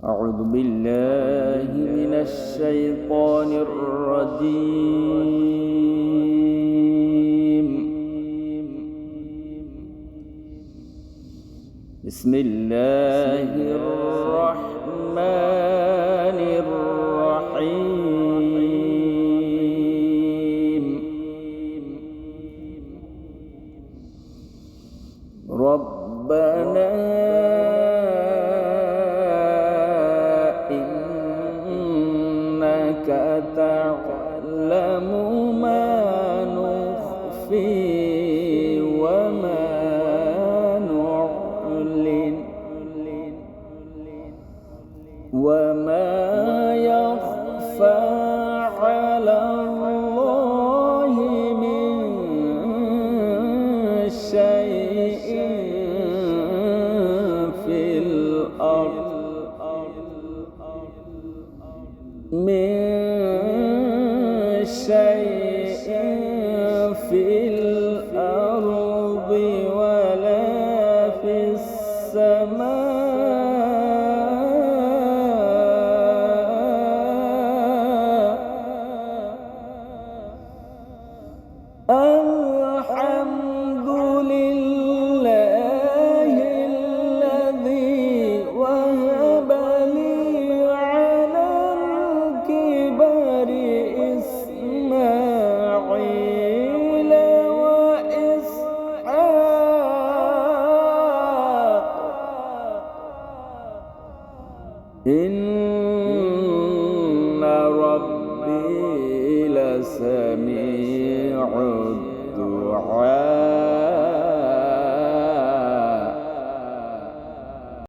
أعوذ بالله من الشيطان الرجيم. بسم الله الرحمن الرحيم. ربنا إنك تعلم ما نخفي وما نعلن وما يخفى على الله من شيء في الأرض ولا في السماء. الحمد لله الذي وهب لي على الكبر إسماعيل وإسحاق.